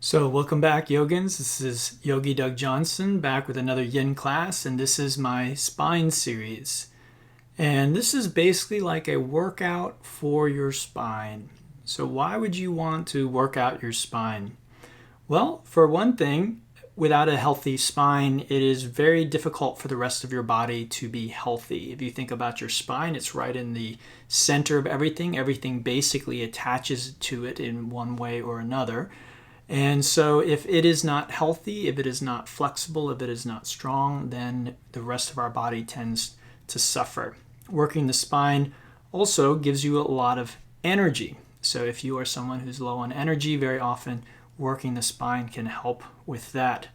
So welcome back, Yogins. This is Yogi Doug Johnson back with another Yin class, and this is my spine series. And this is basically like a workout for your spine. So why would you want to work out your spine? Well, for one thing, without a healthy spine, it is very difficult for the rest of your body to be healthy. If you think about your spine, it's right in the center of everything. Everything basically attaches to it in one way or another. And so if it is not healthy, if it is not flexible, if it is not strong, then the rest of our body tends to suffer. Working the spine also gives you a lot of energy. So if you are someone who's low on energy, very often working the spine can help with that.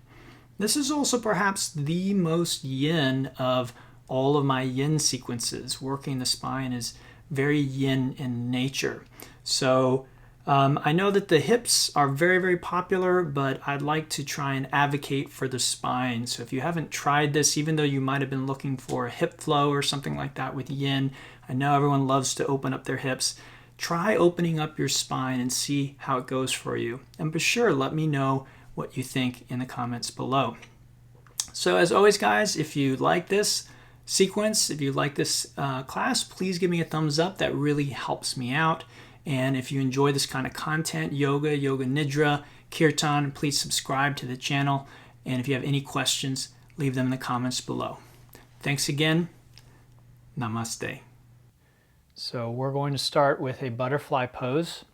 This is also perhaps the most yin of all of my yin sequences. Working the spine is very yin in nature. So I know that the hips are very, very popular, but I'd like to try and advocate for the spine. So if you haven't tried this, even though you might have been looking for a hip flow or something like that with yin, I know everyone loves to open up their hips. Try opening up your spine and see how it goes for you. And for sure, let me know what you think in the comments below. So as always, guys, if you like this sequence, if you like this class, please give me a thumbs up. That really helps me out. And if you enjoy this kind of content, yoga nidra, kirtan, please subscribe to the channel. And if you have any questions, leave them in the comments below. Thanks again. Namaste. So we're going to start with a butterfly pose.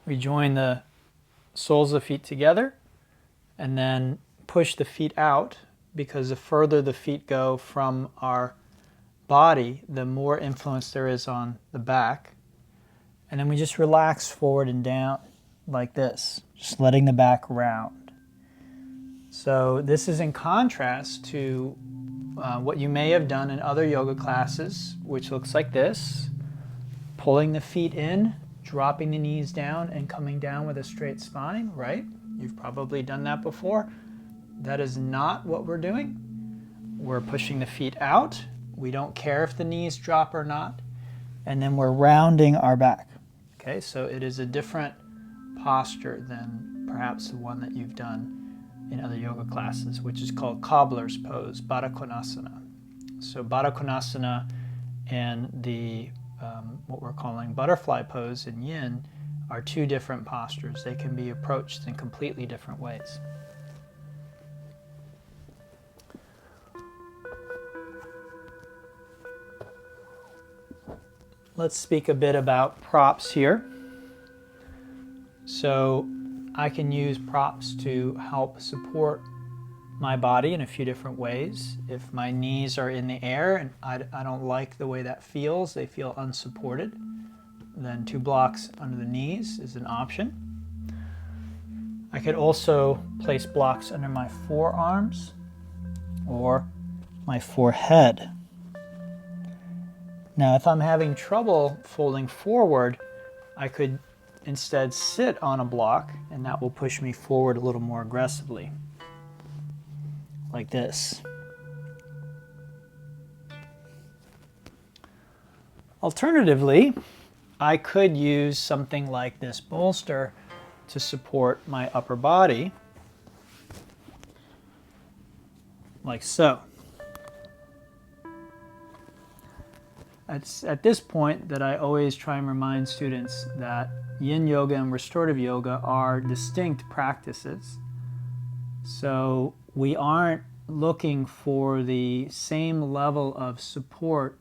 We join the soles of the feet together and then push the feet out, because the further the feet go from our body, the more influence there is on the back. And then we just relax forward and down like this, just letting the back round. So this is in contrast to what you may have done in other yoga classes, which looks like this: pulling the feet in, dropping the knees down, and coming down with a straight spine, right? You've probably done that before. That is not what we're doing. We're pushing the feet out. We don't care if the knees drop or not. And then we're rounding our back. Okay, so it is a different posture than perhaps the one that you've done in other yoga classes, which is called cobbler's pose, Baddha Konasana. So Baddha Konasana and the what we're calling butterfly pose in yin are two different postures. They can be approached in completely different ways. Let's speak a bit about props here. So I can use props to help support my body in a few different ways. If my knees are in the air and I don't like the way that feels, they feel unsupported, then 2 blocks under the knees is an option. I could also place blocks under my forearms or my forehead. Now, if I'm having trouble folding forward, I could instead sit on a block, and that will push me forward a little more aggressively, like this. Alternatively, I could use something like this bolster to support my upper body, like so. It's at this point that I always try and remind students that Yin Yoga and restorative yoga are distinct practices. So we aren't looking for the same level of support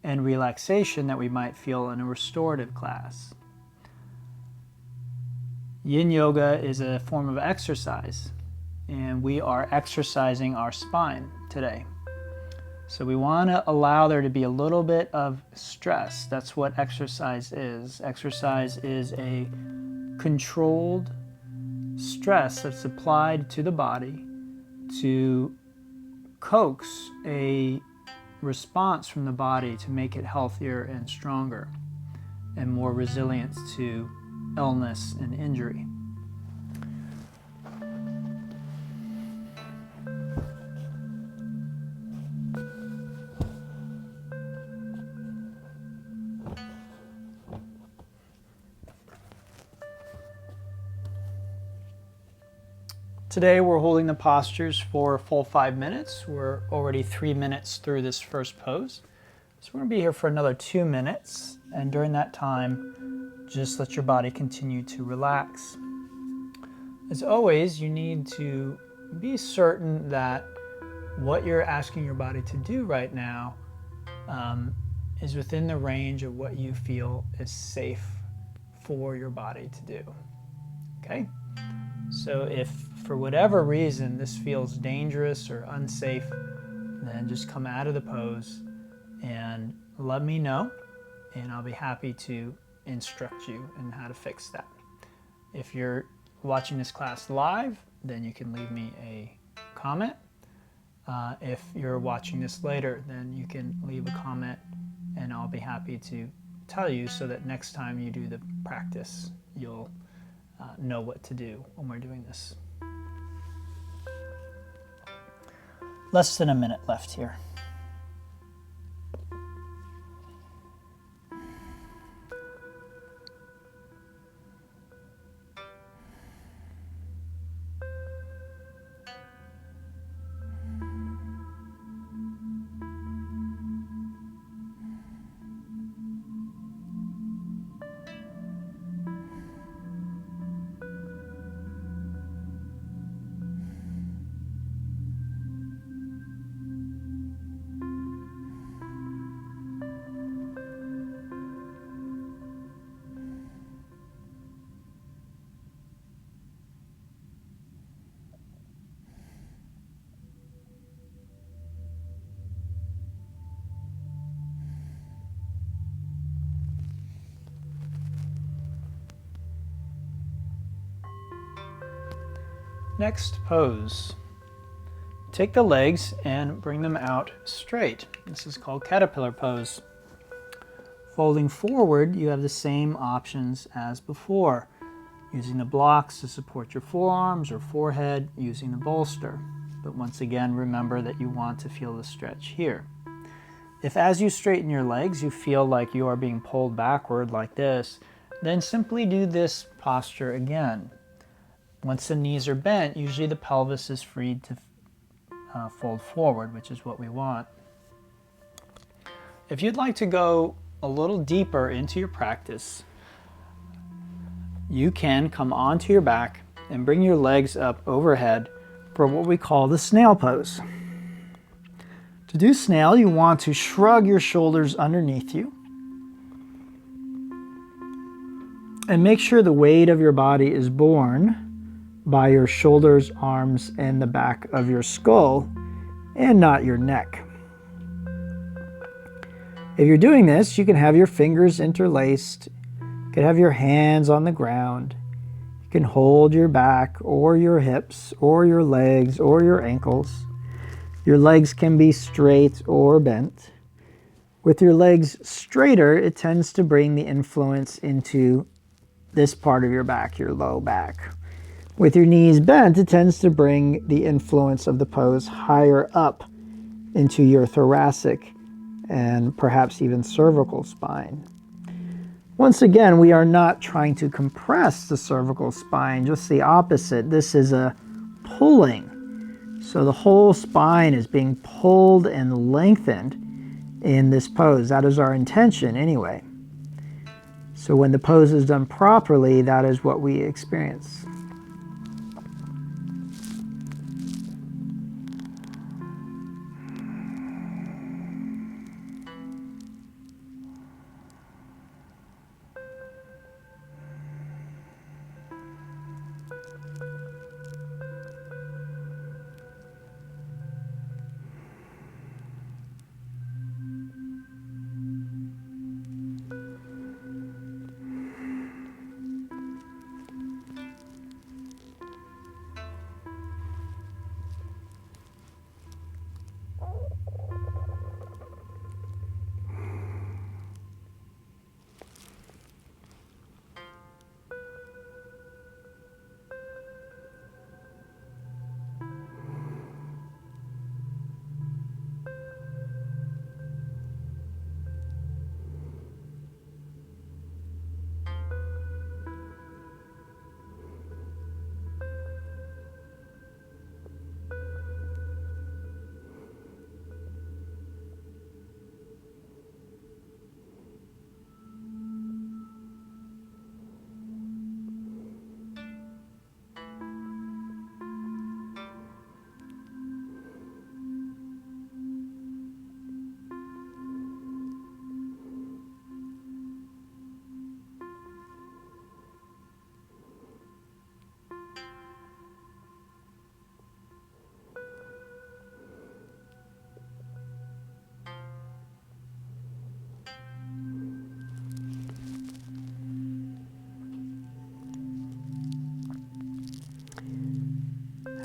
and relaxation that we might feel in a restorative class. Yin Yoga is a form of exercise, and we are exercising our spine today. So we want to allow there to be a little bit of stress. That's what exercise is. Exercise is a controlled stress that's applied to the body to coax a response from the body to make it healthier and stronger and more resilient to illness and injury. Today we're holding the postures for a full 5 minutes. We're already 3 minutes through this first pose. So we're going to be here for another 2 minutes, and during that time, just let your body continue to relax. As always, you need to be certain that what you're asking your body to do right now is within the range of what you feel is safe for your body to do. Okay? So if for whatever reason this feels dangerous or unsafe, then just come out of the pose and let me know, and I'll be happy to instruct you in how to fix that. If you're watching this class live, then you can leave me a comment. If you're watching this later, then you can leave a comment and I'll be happy to tell you so that next time you do the practice, you'll know what to do when we're doing this. Less than a minute left here. Next pose. Take the legs and bring them out straight. This is called caterpillar pose. Folding forward, you have the same options as before. Using the blocks to support your forearms or forehead, using the bolster. But once again, remember that you want to feel the stretch here. If as you straighten your legs, you feel like you are being pulled backward like this, then simply do this posture again. Once the knees are bent, usually the pelvis is freed to fold forward, which is what we want. If you'd like to go a little deeper into your practice, you can come onto your back and bring your legs up overhead for what we call the snail pose. To do snail, you want to shrug your shoulders underneath you and make sure the weight of your body is borne by your shoulders, arms, and the back of your skull, and not your neck. If you're doing this, you can have your fingers interlaced, you can have your hands on the ground, you can hold your back or your hips or your legs or your ankles. Your legs can be straight or bent. With your legs straighter, it tends to bring the influence into this part of your back, your low back. With your knees bent, it tends to bring the influence of the pose higher up into your thoracic and perhaps even cervical spine. Once again, we are not trying to compress the cervical spine, just the opposite. This is a pulling. So the whole spine is being pulled and lengthened in this pose. That is our intention anyway. So when the pose is done properly, that is what we experience.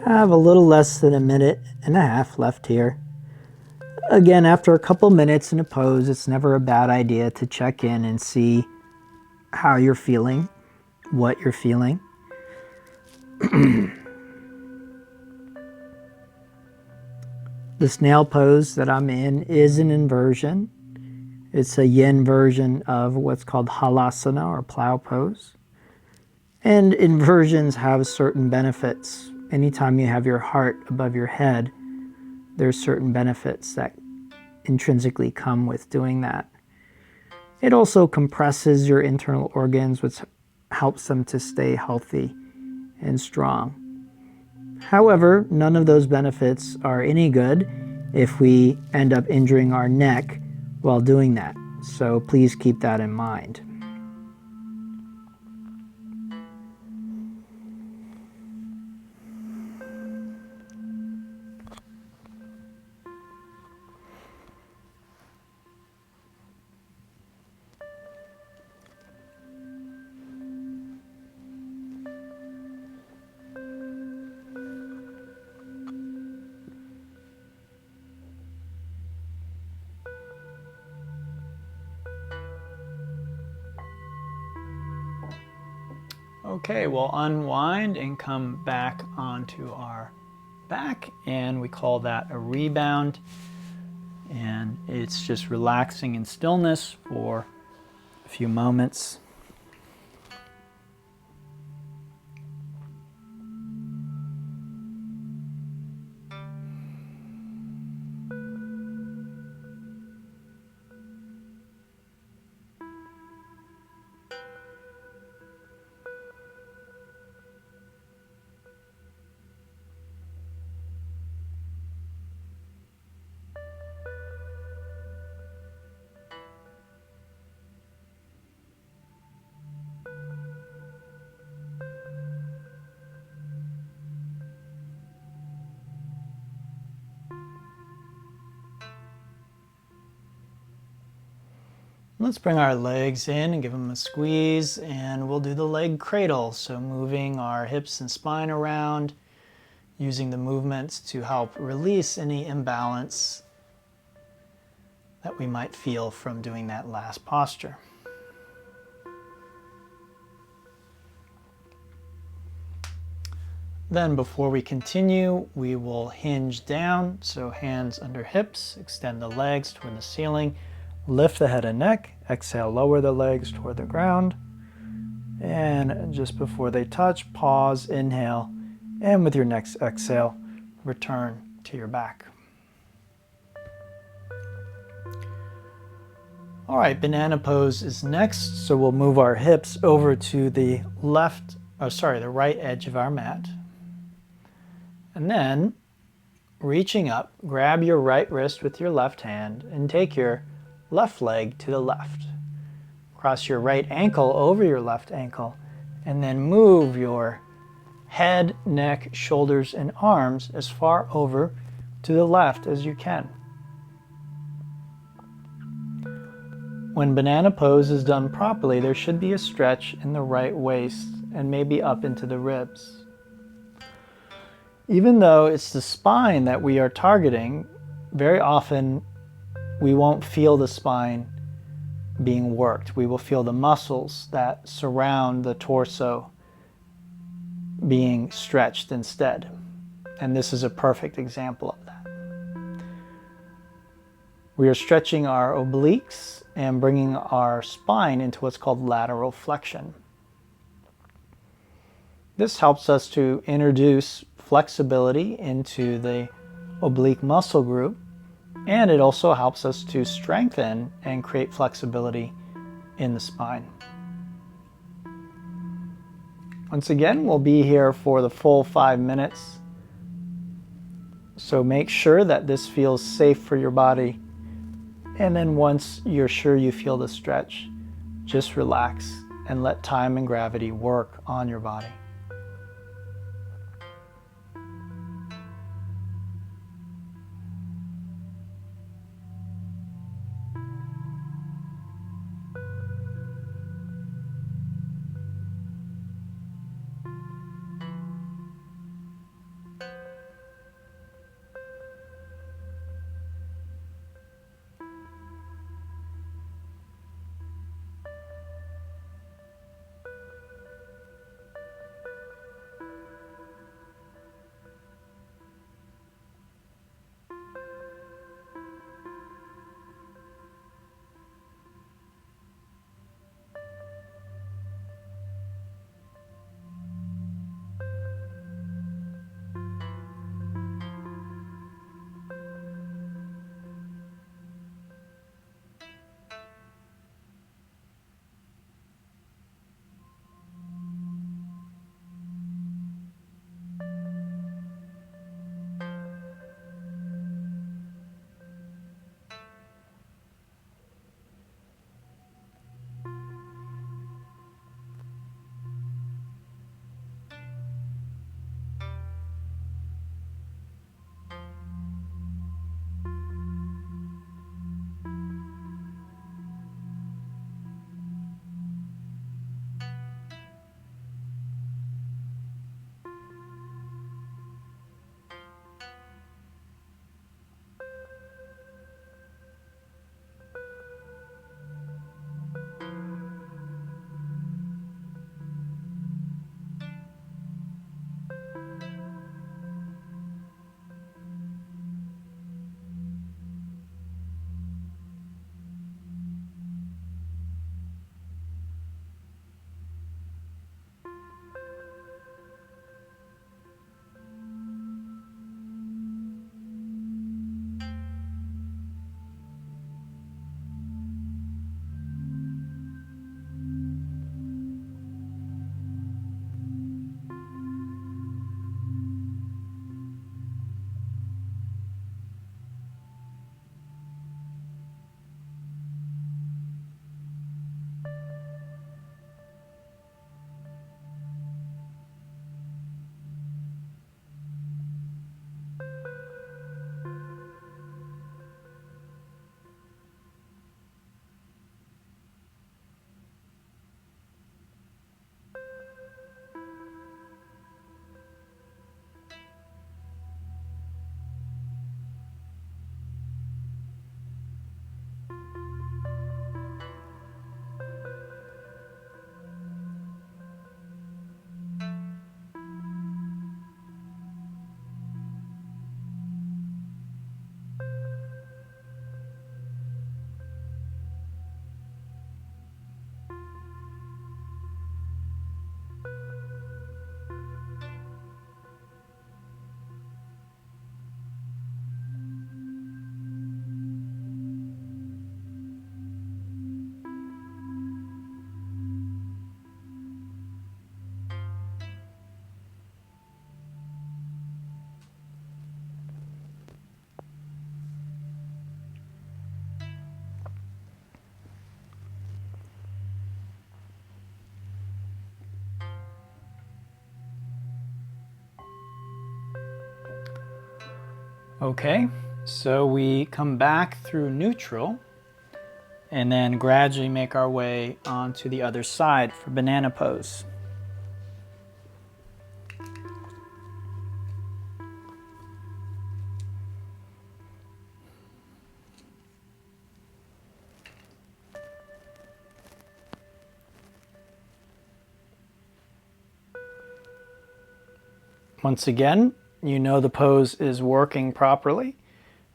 I have a little less than a minute and a half left here. Again, after a couple minutes in a pose, it's never a bad idea to check in and see how you're feeling, what you're feeling. The snail pose that I'm in is an inversion. It's a yin version of what's called halasana or plow pose. And inversions have certain benefits. Anytime you have your heart above your head, there's certain benefits that intrinsically come with doing that. It also compresses your internal organs, which helps them to stay healthy and strong. However, none of those benefits are any good if we end up injuring our neck while doing that. So please keep that in mind. Okay, we'll unwind and come back onto our back, and we call that a rebound. And it's just relaxing in stillness for a few moments. Let's bring our legs in and give them a squeeze, and we'll do the leg cradle. So moving our hips and spine around, using the movements to help release any imbalance that we might feel from doing that last posture. Then before we continue, we will hinge down. So hands under hips, extend the legs toward the ceiling. Lift the head and neck, exhale, lower the legs toward the ground. And just before they touch, pause, inhale, and with your next exhale, return to your back. All right, banana pose is next. So we'll move our hips over to the the right edge of our mat. And then, reaching up, grab your right wrist with your left hand and take your left leg to the left. Cross your right ankle over your left ankle, and then move your head, neck, shoulders, and arms as far over to the left as you can. When banana pose is done properly, there should be a stretch in the right waist and maybe up into the ribs. Even though it's the spine that we are targeting, very often we won't feel the spine being worked. We will feel the muscles that surround the torso being stretched instead. And this is a perfect example of that. We are stretching our obliques and bringing our spine into what's called lateral flexion. This helps us to introduce flexibility into the oblique muscle group, and it also helps us to strengthen and create flexibility in the spine. Once again, we'll be here for the full 5 minutes. So make sure that this feels safe for your body. And then once you're sure you feel the stretch, just relax and let time and gravity work on your body. Okay, so we come back through neutral and then gradually make our way onto the other side for banana pose. Once again, you know the pose is working properly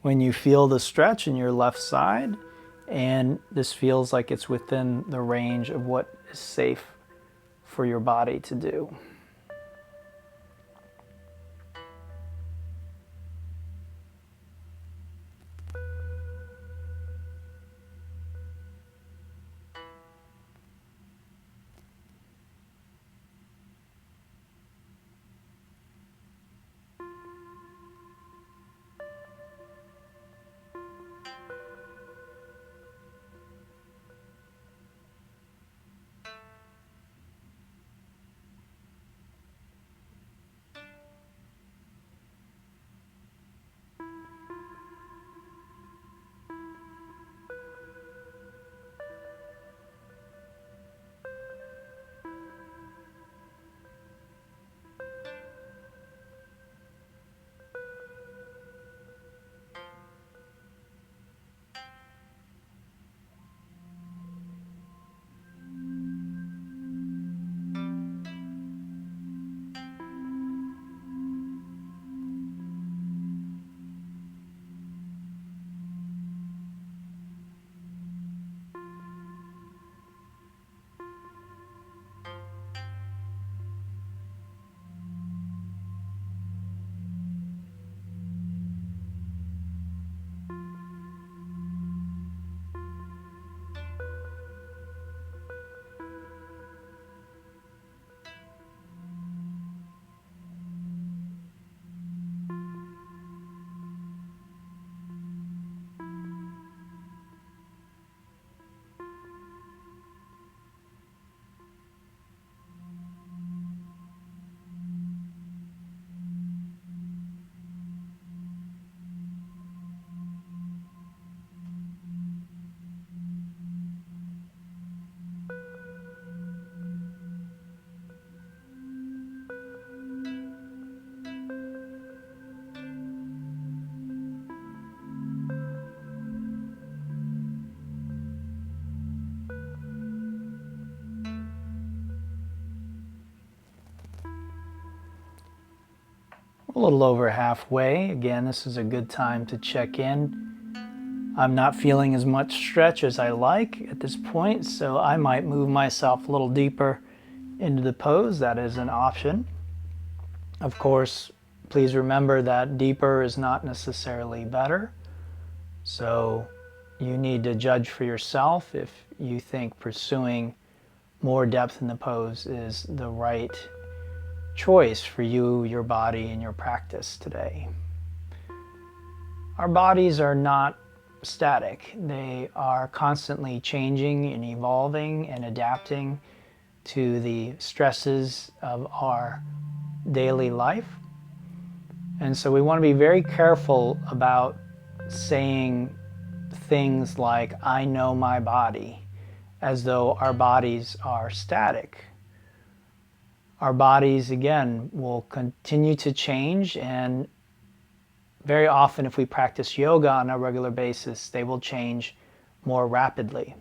when you feel the stretch in your left side, and this feels like it's within the range of what is safe for your body to do. A little over halfway. Again, this is a good time to check in. I'm not feeling as much stretch as I like at this point, so I might move myself a little deeper into the pose. That is an option. Of course, please remember that deeper is not necessarily better. So you need to judge for yourself if you think pursuing more depth in the pose is the right choice for you, your body, and your practice today. Our bodies are not static. They are constantly changing and evolving and adapting to the stresses of our daily life. And so we want to be very careful about saying things like, I know my body, as though our bodies are static. Our bodies, again, will continue to change, and very often if we practice yoga on a regular basis, they will change more rapidly.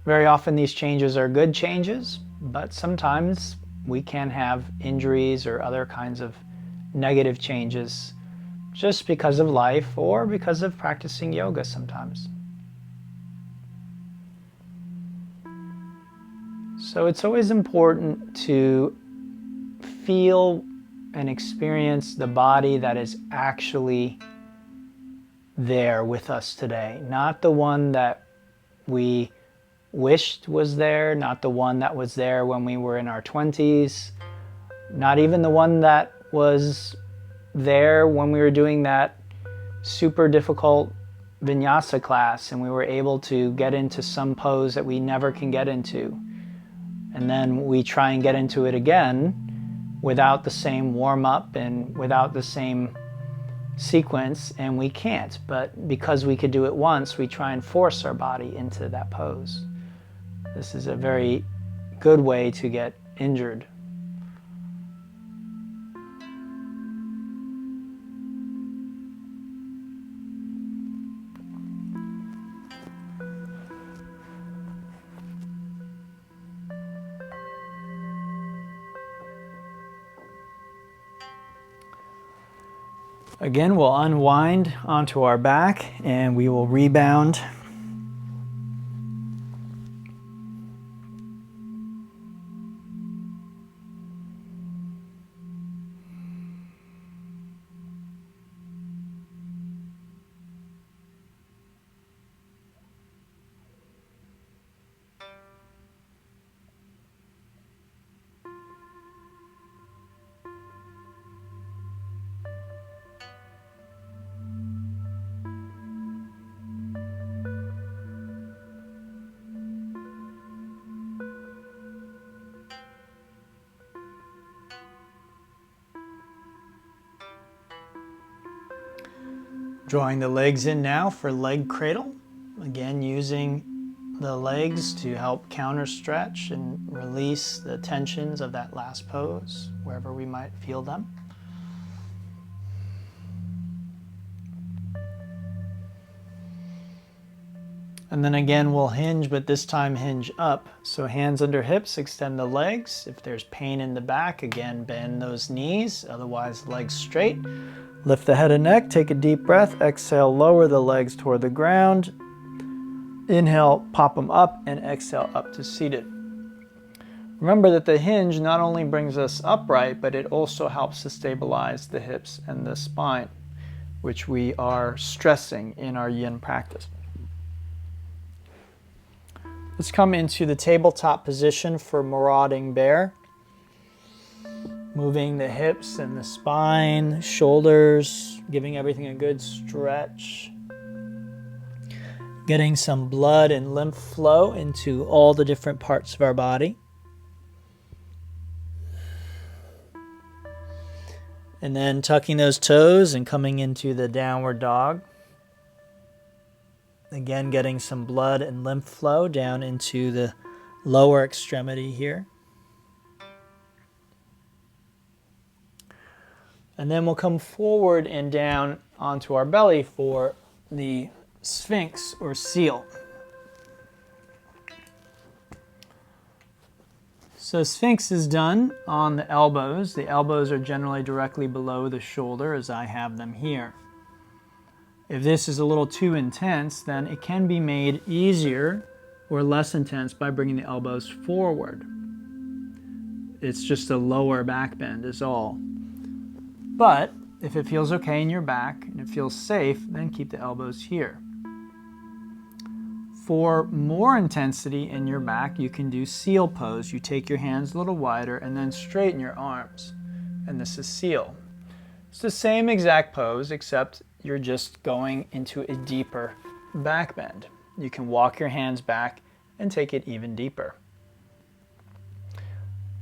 Very often these changes are good changes, but sometimes we can have injuries or other kinds of negative changes just because of life or because of practicing yoga sometimes. So it's always important to feel and experience the body that is actually there with us today. Not the one that we wished was there, not the one that was there when we were in our 20s, not even the one that was there when we were doing that super difficult vinyasa class and we were able to get into some pose that we never can get into. And then we try and get into it again, without the same warm-up and without the same sequence, and we can't. But because we could do it once, we try and force our body into that pose. This is a very good way to get injured. Again, we'll unwind onto our back and we will rebound. Drawing the legs in now for leg cradle. Again, using the legs to help counter stretch and release the tensions of that last pose, wherever we might feel them. And then again, we'll hinge, but this time hinge up. So hands under hips, extend the legs. If there's pain in the back, again, bend those knees, otherwise legs straight. Lift the head and neck, take a deep breath, exhale, lower the legs toward the ground. Inhale, pop them up, and exhale up to seated. Remember that the hinge not only brings us upright, but it also helps to stabilize the hips and the spine, which we are stressing in our yin practice. Let's come into the tabletop position for marauding bear. Moving the hips and the spine, shoulders, giving everything a good stretch. Getting some blood and lymph flow into all the different parts of our body. And then tucking those toes and coming into the downward dog. Again, getting some blood and lymph flow down into the lower extremity here. And then we'll come forward and down onto our belly for the Sphinx or seal. So Sphinx is done on the elbows. The elbows are generally directly below the shoulder as I have them here. If this is a little too intense, then it can be made easier or less intense by bringing the elbows forward. It's just a lower back bend is all. But if it feels okay in your back and it feels safe, then keep the elbows here. For more intensity in your back, you can do seal pose. You take your hands a little wider and then straighten your arms. And this is seal. It's the same exact pose, except you're just going into a deeper back bend. You can walk your hands back and take it even deeper.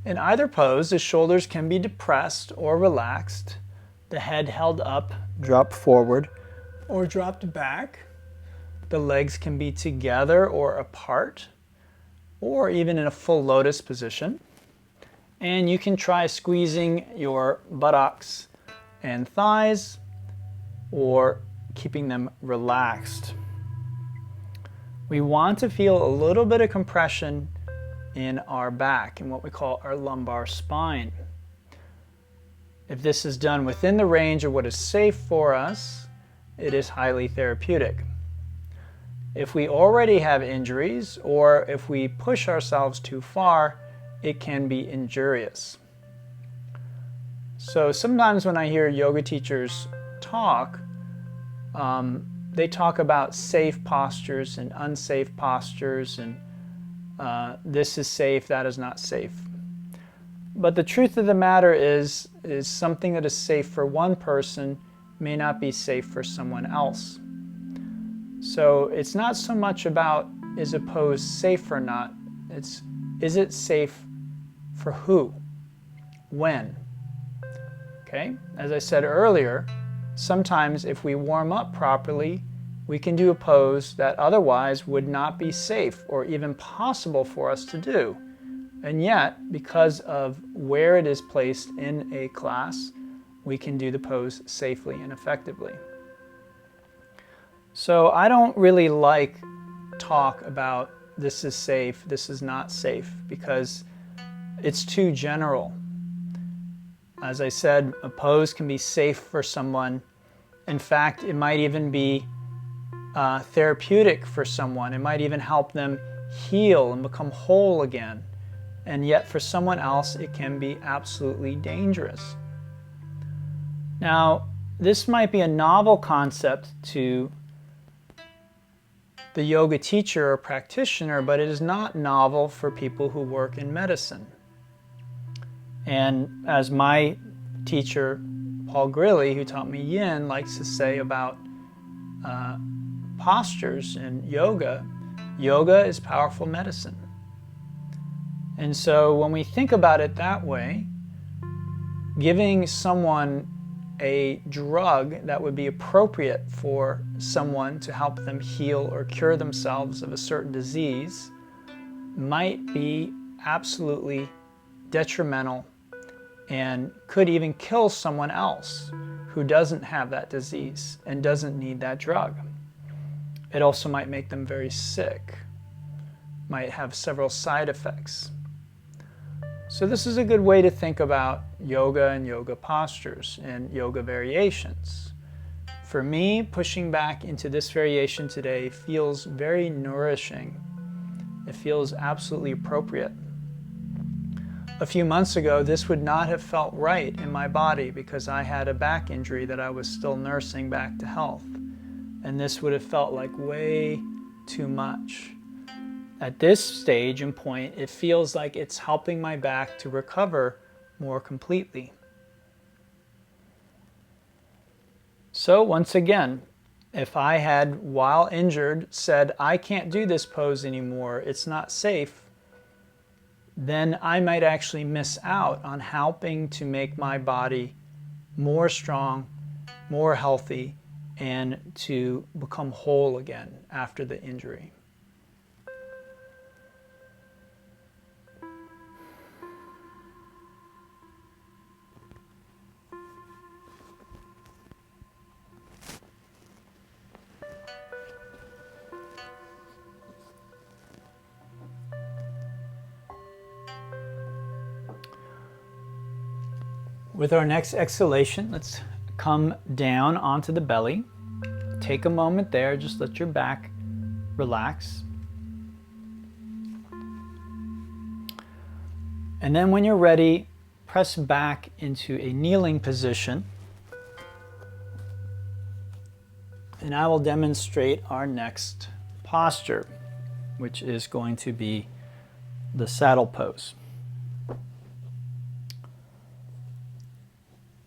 In either pose, the shoulders can be depressed or relaxed. The head held up, dropped forward, or dropped back. The legs can be together or apart, or even in a full lotus position. And you can try squeezing your buttocks and thighs, or keeping them relaxed. We want to feel a little bit of compression in our back, in what we call our lumbar spine. If this is done within the range of what is safe for us, it is highly therapeutic. If we already have injuries, or if we push ourselves too far, it can be injurious. So sometimes when I hear yoga teachers talk, they talk about safe postures and unsafe postures, and this is safe, that is not safe. But the truth of the matter is something that is safe for one person may not be safe for someone else. So it's not so much about is a pose safe or not, it's is it safe for who, when, Okay? As I said earlier, sometimes if we warm up properly, we can do a pose that otherwise would not be safe or even possible for us to do. And yet, because of where it is placed in a class, we can do the pose safely and effectively. So I don't really like talk about this is safe, this is not safe, because it's too general. As I said, a pose can be safe for someone. In fact, it might even be therapeutic for someone. It might even help them heal and become whole again. And yet for someone else, it can be absolutely dangerous. Now, this might be a novel concept to the yoga teacher or practitioner, but it is not novel for people who work in medicine. And as my teacher, Paul Grilly, who taught me Yin, likes to say about postures in yoga, yoga is powerful medicine. And so when we think about it that way, giving someone a drug that would be appropriate for someone to help them heal or cure themselves of a certain disease might be absolutely detrimental and could even kill someone else who doesn't have that disease and doesn't need that drug. It also might make them very sick, might have several side effects. So this is a good way to think about yoga and yoga postures and yoga variations. For me, pushing back into this variation today feels very nourishing. It feels absolutely appropriate. A few months ago, this would not have felt right in my body because I had a back injury that I was still nursing back to health. And this would have felt like way too much. At this stage and point, it feels like it's helping my back to recover more completely. So once again, if I had, while injured, said, I can't do this pose anymore, it's not safe, then I might actually miss out on helping to make my body more strong, more healthy, and to become whole again after the injury. With our next exhalation, let's come down onto the belly. Take a moment there, just let your back relax. And then when you're ready, press back into a kneeling position. And I will demonstrate our next posture, which is going to be the saddle pose.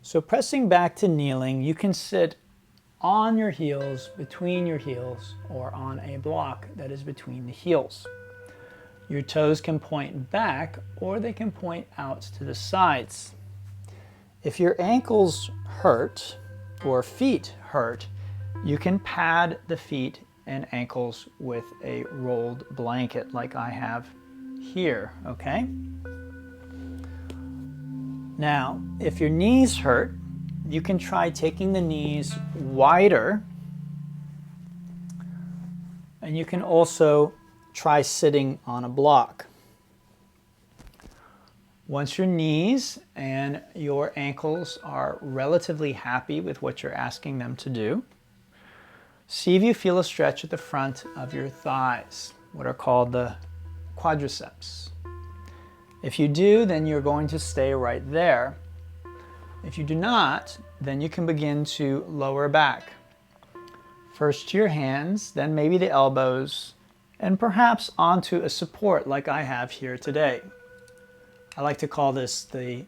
So pressing back to kneeling, you can sit on your heels, between your heels, or on a block that is between the heels. Your toes can point back or they can point out to the sides. If your ankles hurt or feet hurt, you can pad the feet and ankles with a rolled blanket like I have here, okay? Now, if your knees hurt, you can try taking the knees wider, and you can also try sitting on a block. Once your knees and your ankles are relatively happy with what you're asking them to do, see if you feel a stretch at the front of your thighs, what are called the quadriceps. If you do, then you're going to stay right there. If you do not, then you can begin to lower back. First to your hands, then maybe the elbows, and perhaps onto a support like I have here today. I like to call this the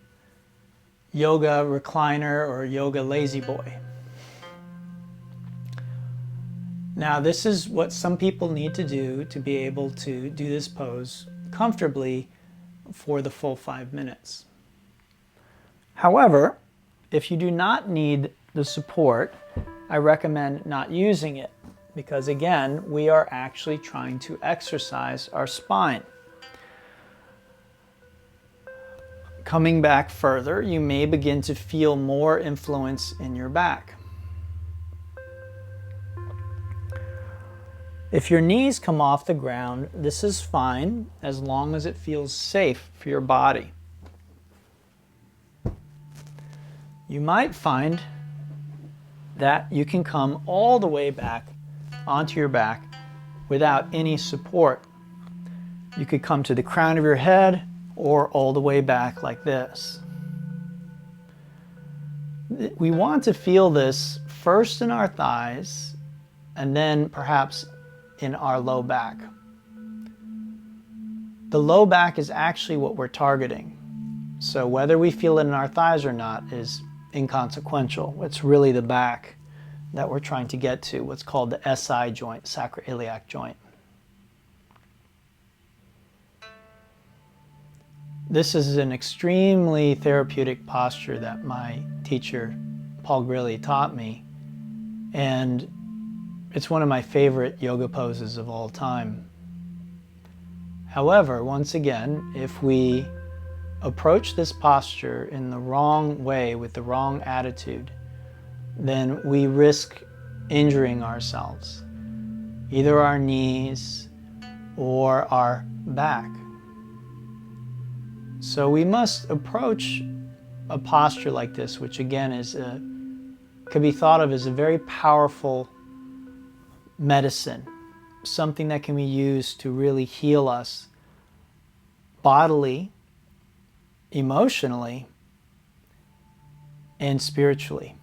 yoga recliner or yoga lazy boy. Now, this is what some people need to do to be able to do this pose comfortably for the full 5 minutes. However, if you do not need the support, I recommend not using it because, again, we are actually trying to exercise our spine. Coming back further, you may begin to feel more influence in your back. If your knees come off the ground, this is fine as long as it feels safe for your body. You might find that you can come all the way back onto your back without any support. You could come to the crown of your head or all the way back like this. We want to feel this first in our thighs and then perhaps in our low back. The low back is actually what we're targeting. So whether we feel it in our thighs or not is inconsequential. It's really the back that we're trying to get to, what's called the SI joint, sacroiliac joint. This is an extremely therapeutic posture that my teacher, Paul Grilli, taught me. And it's one of my favorite yoga poses of all time. However, once again, if we approach this posture in the wrong way, with the wrong attitude, then we risk injuring ourselves, either our knees or our back. So we must approach a posture like this, which again could be thought of as a very powerful medicine, something that can be used to really heal us bodily, emotionally, and spiritually.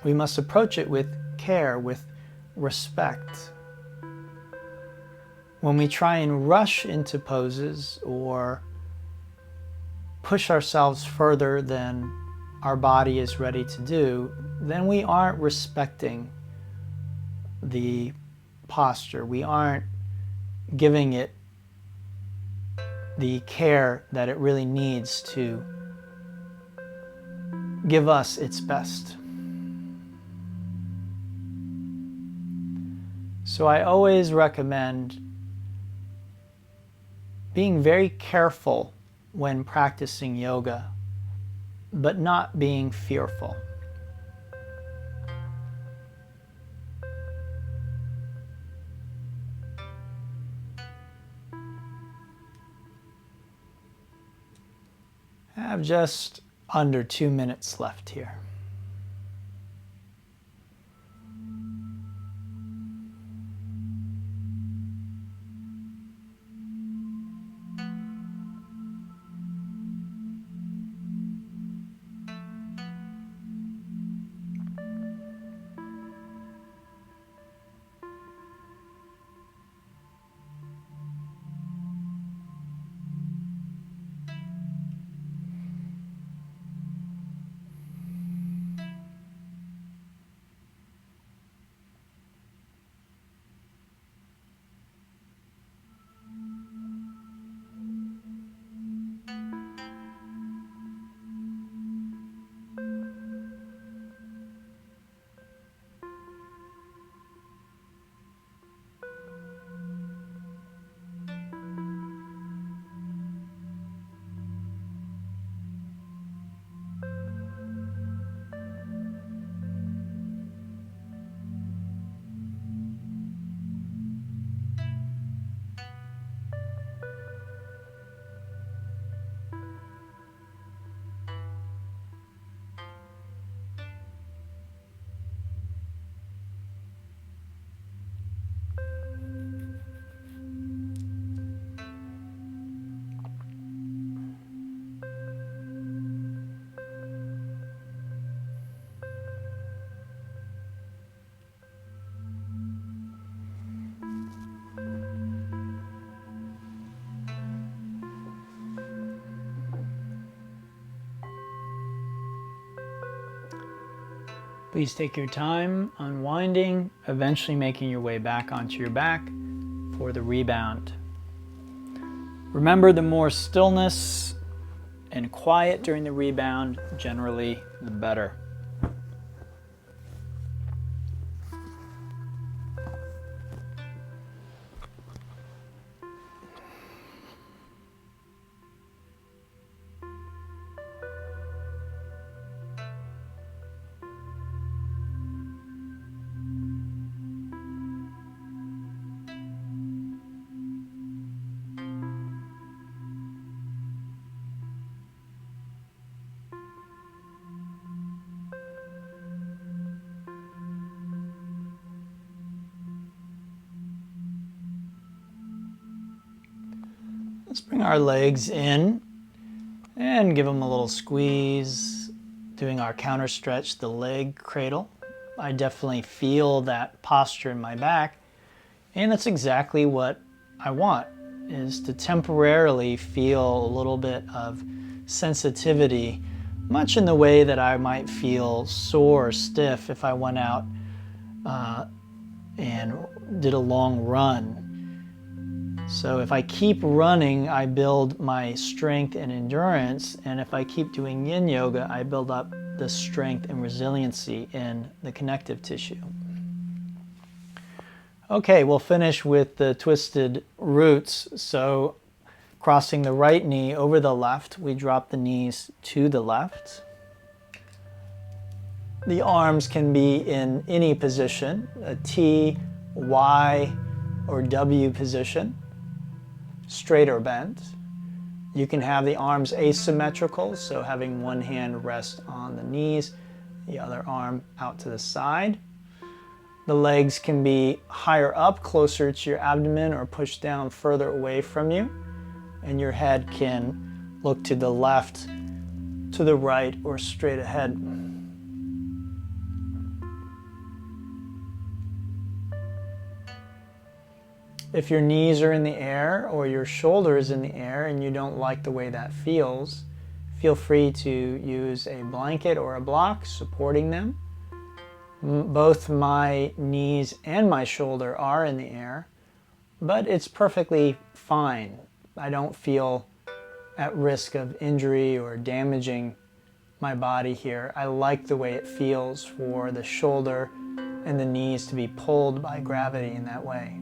We must approach it with care, with respect. When we try and rush into poses or push ourselves further than our body is ready to do, then we aren't respecting the posture. We aren't giving it the care that it really needs to give us its best. So I always recommend being very careful when practicing yoga, but not being fearful. I have just under 2 minutes left here. Please take your time unwinding, eventually making your way back onto your back for the rebound. Remember, the more stillness and quiet during the rebound, generally the better. Let's bring our legs in and give them a little squeeze, doing our counter stretch, the leg cradle. I definitely feel that posture in my back, and that's exactly what I want, is to temporarily feel a little bit of sensitivity, much in the way that I might feel sore or stiff if I went out and did a long run. So if I keep running, I build my strength and endurance, and if I keep doing Yin Yoga, I build up the strength and resiliency in the connective tissue. Okay, we'll finish with the twisted roots. So crossing the right knee over the left, we drop the knees to the left. The arms can be in any position, a T, Y, or W position, straight or bent. You can have the arms asymmetrical, so having one hand rest on the knees, the other arm out to the side. The legs can be higher up, closer to your abdomen, or pushed down further away from you. And your head can look to the left, to the right, or straight ahead. If your knees are in the air or your shoulder is in the air and you don't like the way that feels, feel free to use a blanket or a block supporting them. Both my knees and my shoulder are in the air, but it's perfectly fine. I don't feel at risk of injury or damaging my body here. I like the way it feels for the shoulder and the knees to be pulled by gravity in that way.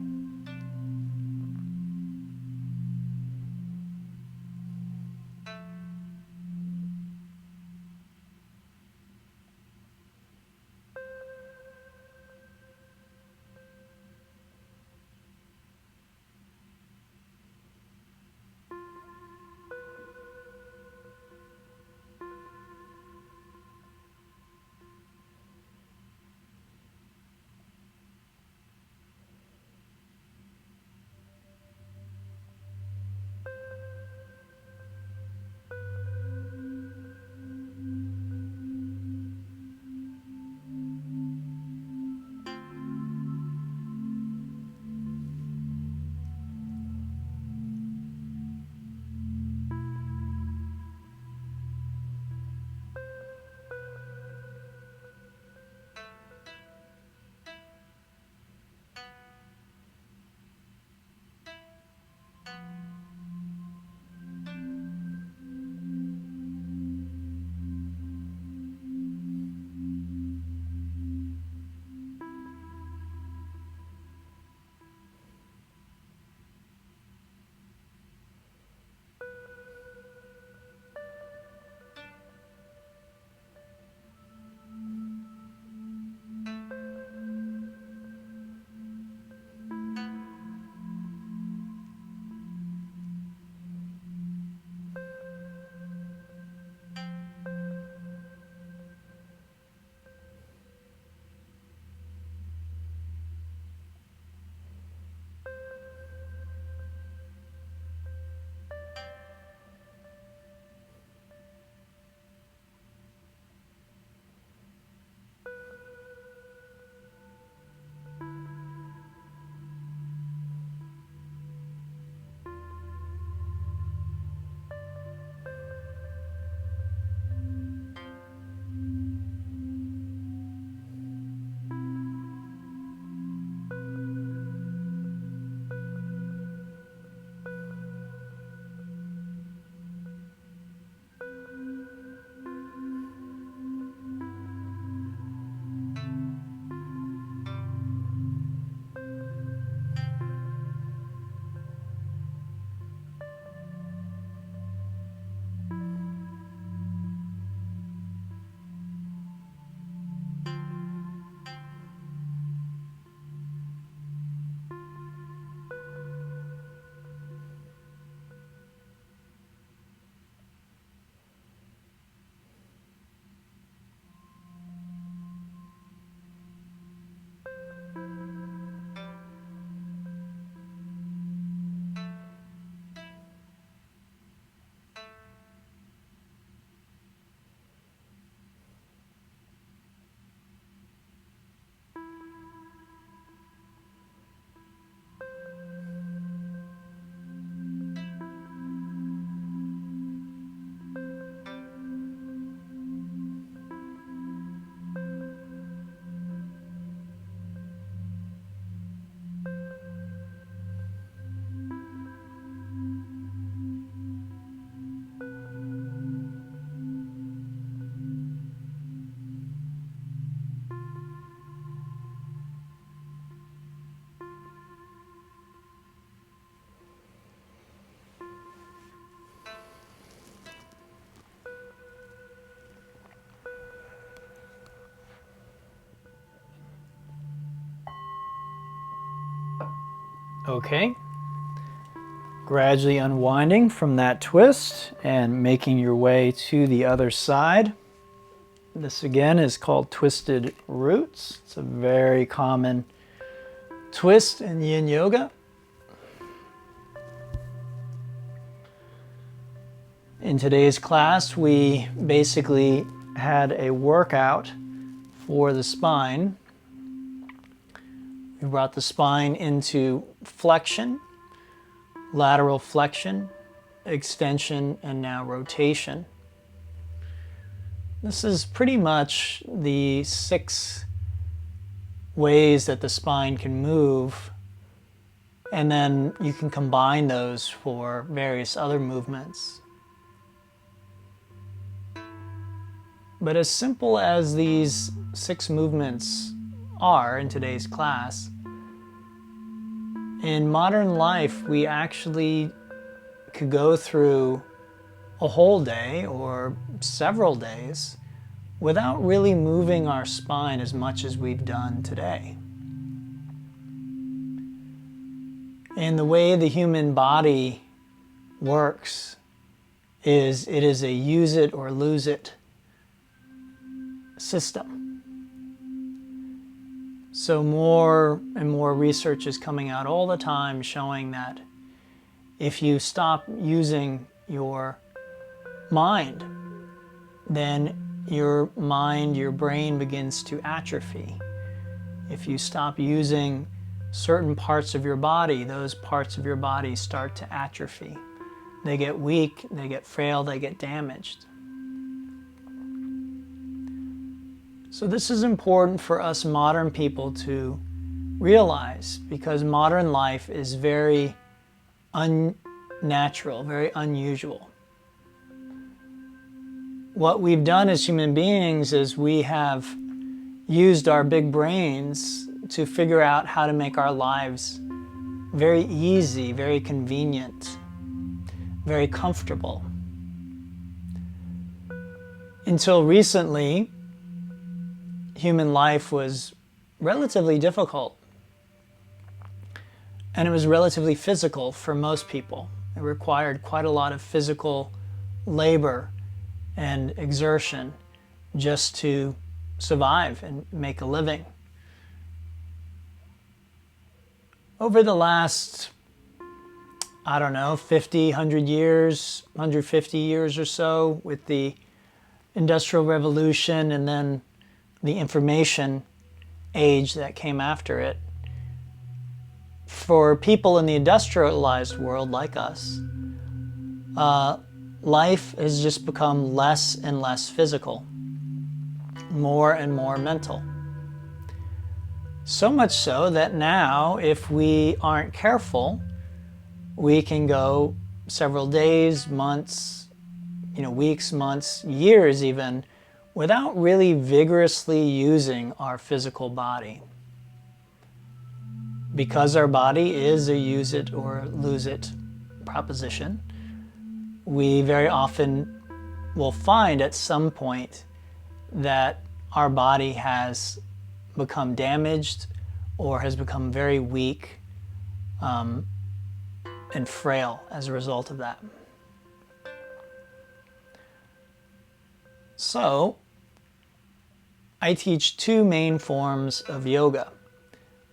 Okay. Gradually unwinding from that twist and making your way to the other side. This again is called twisted roots. It's a very common twist in Yin Yoga. In today's class, we basically had a workout for the spine. We brought the spine into flexion, lateral flexion, extension, and now rotation. This is pretty much the 6 ways that the spine can move, and then you can combine those for various other movements. But as simple as these 6 movements are in today's class, in modern life we actually could go through a whole day or several days without really moving our spine as much as we've done today. And the way the human body works is it is a use it or lose it system. So more and more research is coming out all the time showing that if you stop using your mind, then your mind, your brain begins to atrophy. If you stop using certain parts of your body, those parts of your body start to atrophy. They get weak, they get frail, they get damaged. So this is important for us modern people to realize, because modern life is very unnatural, very unusual. What we've done as human beings is we have used our big brains to figure out how to make our lives very easy, very convenient, very comfortable. Until recently, human life was relatively difficult, and it was relatively physical for most people. It required quite a lot of physical labor and exertion just to survive and make a living. Over the last, 50, 100 years, 150 years or so, with the Industrial Revolution and then the information age that came after it, for people in the industrialized world like us, life has just become less and less physical, more and more mental. So much so that now, if we aren't careful, we can go several days, months, weeks, months, years even, without really vigorously using our physical body. Because our body is a use it or lose it proposition, we very often will find at some point that our body has become damaged or has become very weak and frail as a result of that. So, I teach 2 main forms of yoga.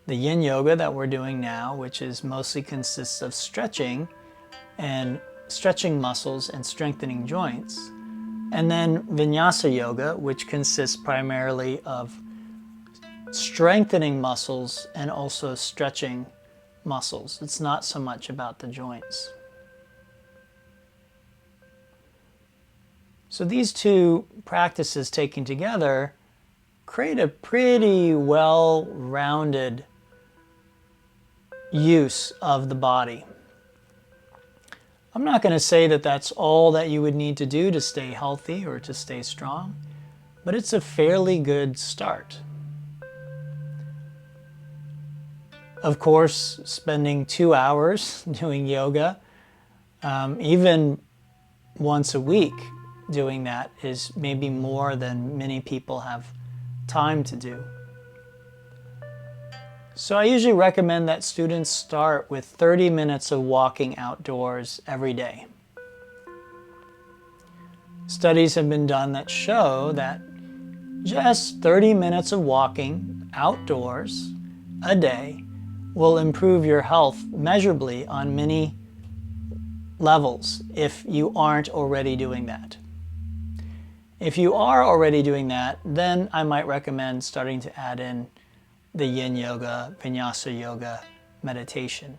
The Yin Yoga that we're doing now, which is mostly consists of stretching muscles and strengthening joints. And then Vinyasa Yoga, which consists primarily of strengthening muscles and also stretching muscles. It's not so much about the joints. So these 2 practices taken together create a pretty well-rounded use of the body. I'm not going to say that that's all that you would need to do to stay healthy or to stay strong, but it's a fairly good start. Of course, spending 2 hours doing yoga, even once a week doing that, is maybe more than many people have time to do. So I usually recommend that students start with 30 minutes of walking outdoors every day. Studies have been done that show that just 30 minutes of walking outdoors a day will improve your health measurably on many levels if you aren't already doing that. If you are already doing that, then I might recommend starting to add in the Yin Yoga, Vinyasa Yoga meditation.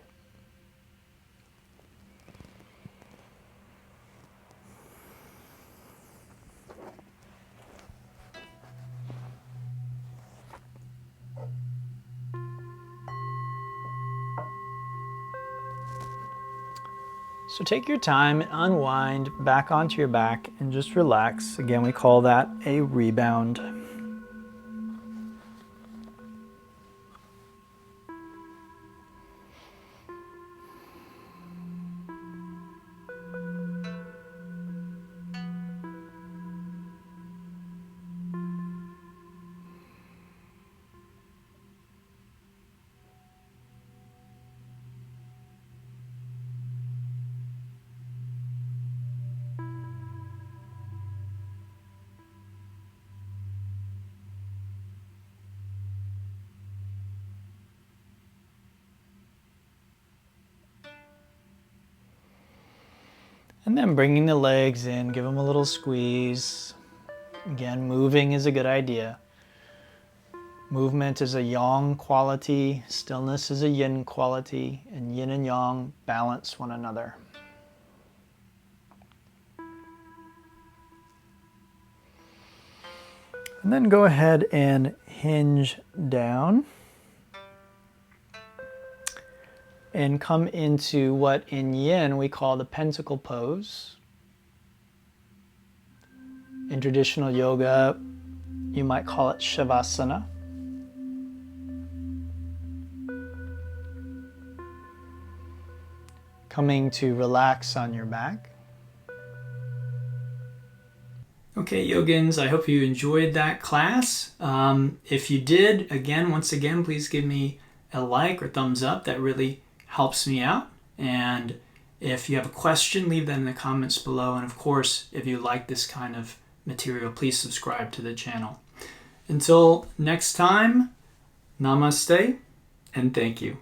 So take your time and unwind back onto your back and just relax. Again, we call that a rebound. And then bringing the legs in, give them a little squeeze. Again, moving is a good idea. Movement is a yang quality, stillness is a yin quality, and yin and yang balance one another. And then go ahead and hinge down and come into what in yin we call the pentacle pose. In traditional yoga, you might call it shavasana. Coming to relax on your back. Okay, yogins, I hope you enjoyed that class. If you did, once again, please give me a like or thumbs up. That really helps me out. And if you have a question, leave that in the comments below. And of course, if you like this kind of material, please subscribe to the channel. Until next time, namaste and thank you.